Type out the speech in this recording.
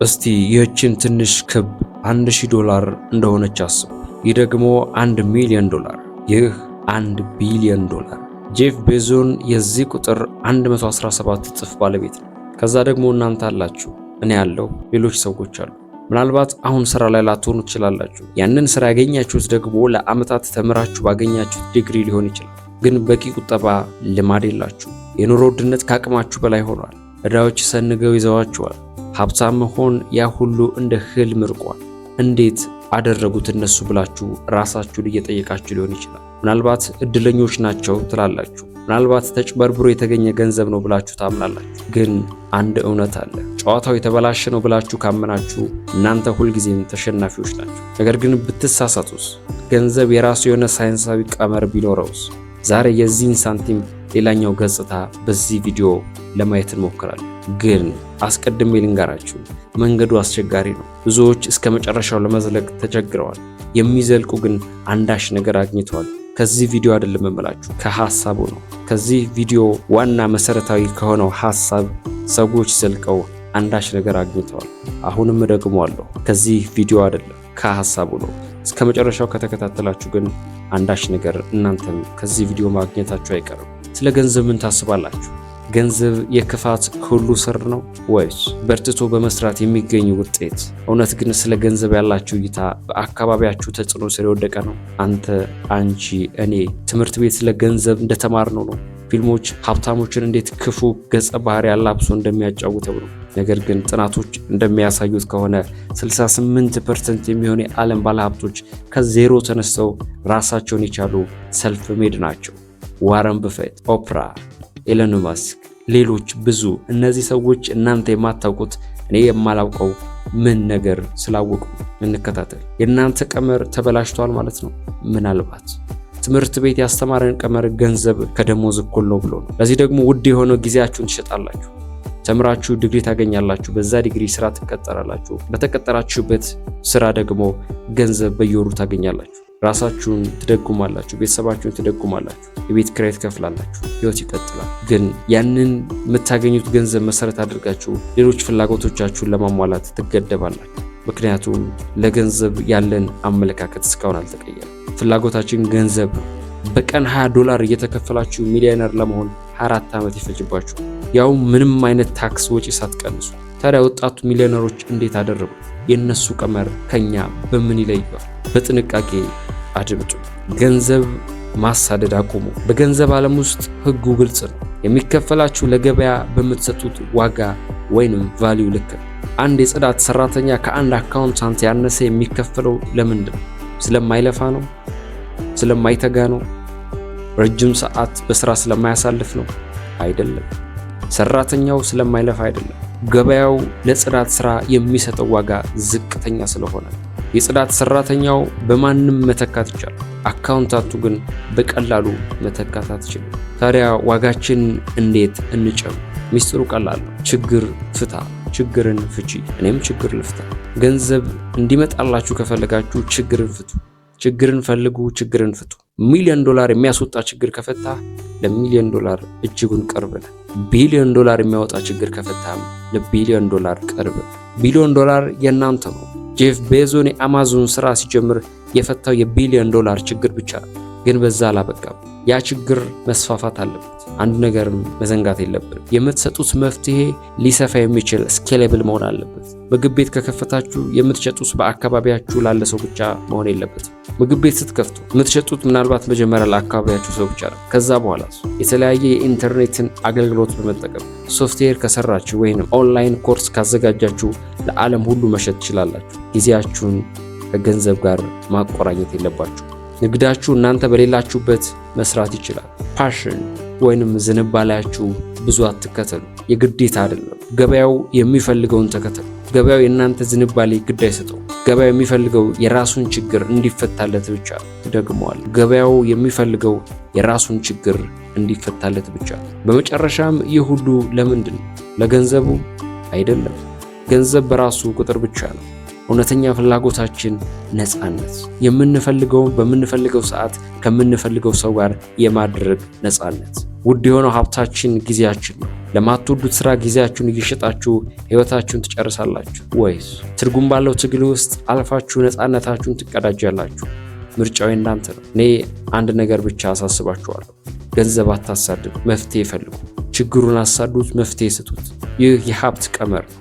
እስቲ ይህችን ትንሽ ክብ $1000 እንደሆነች አስቡ። ይህ ደግሞ $1 ሚሊዮን። ይህ $1 ቢሊዮን። ጄፍ ቤዞን የዚህ ቁጥር 117 እጥፍ ባለቤት ነው። ከዛ ደግሞ እናንተ አላችሁ፣ እኔ ያለው ሌሎች ሰዎች አሉ። ምናልባት አሁን ስራ ላይ ላትሆኑ ትችላላችሁ። ያንን ስራ ያገኛችሁት ደግሞ ለዓመታት ተምራችሁ ባገኛችሁት ዲግሪ ሊሆን ይችላል። ግን በቂ ቁጠባ ልማድ የላችሁ። የኑሮ ውድነት ከአቅማችሁ በላይ ሆኗል። ዕዳዎች ሰንገው ይዘዋችኋል። ሀብታም መሆን ያ ሁሉ እንደ ህልም ርቋል። እንዴት አደረጉት እነሱ ብላችሁ ራሳችሁን እየጠየቃችሁ ሊሆን ይችላል። ምናልባት እድለኞች ናቸው ትላላችሁ። ምናልባት ተጭበርብሮ የተገኘ ገንዘብ ነው ብላችሁ ታምናላችሁ። ግን አንድ እውነት አለ። ጨዋታው የተበላሸ ነው ብላችሁ ካመናችሁ እናንተ ሁልጊዜም ተሸናፊዎች ናችሁ። ነገር ግን ብትሳሳቱስ? ገንዘብ የራሱ የሆነ ሳይንሳዊ ቀመር ቢኖረውስ? ዛሬ የዚህን ሳንቲም ሌላኛው ገጽታ በዚህ ቪዲዮ ለማየት እንሞክራለን። ግን አስቀድሜ ልንገራችሁ፣ መንገዱ አስቸጋሪ ነው። ብዙዎች እስከ መጨረሻው ለመዝለቅ ተቸግረዋል። የሚዘልቁ ግን አንዳች ነገር አግኝተዋል። ከዚህ ቪዲዮ አይደለም እምላችሁ፣ ከሐሳቡ ነው። ከዚህ ቪዲዮ ዋና መሰረታዊ ከሆነው ሐሳብ ሰዎች ዘልቀው አንዳች ነገር አግኝተዋል። አሁንም እደግመዋለሁ፣ ከዚህ ቪዲዮ አይደለም ከሐሳቡ ነው። እስከ መጨረሻው ከተከታተላችሁ ግን አንዳች ነገር እናንተም ከዚህ ቪዲዮ ማግኘታችሁ አይቀርም። ስለ ገንዘብ ምን ታስባላችሁ? ገንዘብ የክፋት ሁሉ ስር ነው ወይስ በርትቶ በመስራት የሚገኝ ውጤት? እውነት ግን ስለ ገንዘብ ያላችሁ እይታ በአካባቢያችሁ ተጽዕኖ ስር የወደቀ ነው? አንተ፣ አንቺ፣ እኔ ትምህርት ቤት ስለ ገንዘብ እንደተማርነው ነው? ፊልሞች ሀብታሞችን እንዴት ክፉ ገጸ ባህሪ ያላብሶ እንደሚያጫውተው ነው? ነገር ግን ጥናቶች እንደሚያሳዩት ከሆነ 68% የሚሆኑ የዓለም ባለሀብቶች ከዜሮ ተነስተው ራሳቸውን የቻሉ ሰልፍ ሜድ ናቸው። ዋረን በፌት፣ ኦፕራ፣ ኤለን ማስክ፣ ሌሎች ብዙ። እነዚህ ሰዎች እናንተ የማታውቁት እኔ የማላውቀው ምን ነገር ስላወቁ እንከታተል። የእናንተ ቀመር ተበላሽቷል ማለት ነው። ምናልባት ትምህርት ቤት ያስተማረን ቀመር ገንዘብ ከደሞዝ እኩል ነው ብሎ ነው። ለዚህ ደግሞ ውድ የሆነው ጊዜያችሁን ትሸጣላችሁ። ተምራችሁ ዲግሪ ታገኛላችሁ። በዛ ዲግሪ ስራ ትቀጠራላችሁ። በተቀጠራችሁበት ስራ ደግሞ ገንዘብ በየወሩ ታገኛላችሁ። ራሳችሁን ትደጉማላችሁ፣ ቤተሰባችሁን ትደጉማላችሁ፣ የቤት ኪራይ ትከፍላላችሁ። ህይወት ይቀጥላል። ግን ያንን የምታገኙት ገንዘብ መሰረት አድርጋችሁ ሌሎች ፍላጎቶቻችሁን ለማሟላት ትገደባላችሁ። ምክንያቱም ለገንዘብ ያለን አመለካከት እስካሁን አልተቀየረም። ፍላጎታችን ገንዘብ ነው። በቀን $20 እየተከፈላችሁ ሚሊዮነር ለመሆን 24 ዓመት ይፈጅባችሁ፣ ያው ምንም አይነት ታክስ ወጪ ሳትቀንሱ። ታዲያ ወጣቱ ሚሊዮነሮች እንዴት አደረጉ? የነሱ ቀመር ከኛ በምን ይለያል? በጥንቃቄ አድምጡ። ገንዘብ ማሳደድ አቁሙ። በገንዘብ ዓለም ውስጥ ህጉ ግልጽ ነው። የሚከፈላችሁ ለገበያ በምትሰጡት ዋጋ ወይንም ቫልዩ ልክ ነው። አንድ የጽዳት ሰራተኛ ከአንድ አካውንታንት ያነሰ የሚከፈለው ለምንድን ነው? ስለማይለፋ ነው? ስለማይተጋ ነው? ረጅም ሰዓት በስራ ስለማያሳልፍ ነው? አይደለም። ሰራተኛው ስለማይለፋ አይደለም። ገበያው ለጽዳት ስራ የሚሰጠው ዋጋ ዝቅተኛ ስለሆነ ነው። የጽዳት ሰራተኛው በማንም መተካት ይቻላል። አካውንታንቱ ግን በቀላሉ መተካት አትችልም። ታዲያ ዋጋችን እንዴት እንጨምር? ሚስጥሩ ቀላል ነው። ችግር ፍታ፣ ችግርን ፍቺ። እኔም ችግር ልፍታ። ገንዘብ እንዲመጣላችሁ ከፈለጋችሁ ችግርን ፍቱ። ችግርን ፈልጉ፣ ችግርን ፍቱ። $1 ሚሊዮን የሚያስወጣ ችግር ከፈታ $1 ሚሊዮን እጅጉን ቅርብ ነህ። $1 ቢሊዮን የሚያወጣ ችግር ከፈታም $1 ቢሊዮን ቅርብ። $1 ቢሊዮን የእናንተ ነው። ጄፍ ቤዞን የአማዞን ስራ ሲጀምር የፈታው $1 ቢሊዮን ችግር ብቻ ነው። ግን በዛ አላበቃም። ያ ችግር መስፋፋት አለበት። አንድ ነገርም መዘንጋት የለብንም። የምትሰጡት መፍትሄ ሊሰፋ የሚችል ስኬሌብል መሆን አለበት። ምግብ ቤት ከከፈታችሁ የምትሸጡት በአካባቢያችሁ ላለ ሰው ብቻ መሆን የለበትም። ምግብ ቤት ስትከፍቱ የምትሸጡት ምናልባት መጀመሪያ ለአካባቢያችሁ ሰው ብቻ ነው። ከዛ በኋላ የተለያየ የኢንተርኔትን አገልግሎት በመጠቀም ሶፍትዌር ከሰራችሁ ወይንም ኦንላይን ኮርስ ካዘጋጃችሁ ለዓለም ሁሉ መሸጥ ትችላላችሁ። ጊዜያችሁን ከገንዘብ ጋር ማቆራኘት የለባችሁ። ንግዳችሁ እናንተ በሌላችሁበት መስራት ይችላል። ፓሽን ወይንም ዝንባሌያችሁ ብዙ አትከተሉ። የግዴታ አይደለም። ገበያው የሚፈልገውን ተከተሉ። ገበያው የእናንተ ዝንባሌ ግድ አይሰጠው። ገበያው የሚፈልገው የራሱን ችግር እንዲፈታለት ብቻ። ደግመዋል። ገበያው የሚፈልገው የራሱን ችግር እንዲፈታለት ብቻ። በመጨረሻም ይህ ሁሉ ለምንድን ነው? ለገንዘቡ አይደለም። ገንዘብ በራሱ ቁጥር ብቻ ነው። እውነተኛ ፍላጎታችን ነፃነት፣ የምንፈልገውን በምንፈልገው ሰዓት ከምንፈልገው ሰው ጋር የማድረግ ነፃነት። ውድ የሆነው ሀብታችን ጊዜያችን ነው። ለማትወዱት ስራ ጊዜያችሁን እየሸጣችሁ ህይወታችሁን ትጨርሳላችሁ ወይስ ትርጉም ባለው ትግል ውስጥ አልፋችሁ ነፃነታችሁን ትቀዳጃላችሁ? ምርጫው እናንተ ነው። እኔ አንድ ነገር ብቻ አሳስባችኋለሁ። ገንዘብ አታሳድዱ፣ መፍትሄ ፈልጉ። ችግሩን አሳዱት፣ መፍትሄ ስጡት። ይህ የሀብት ቀመር ነው።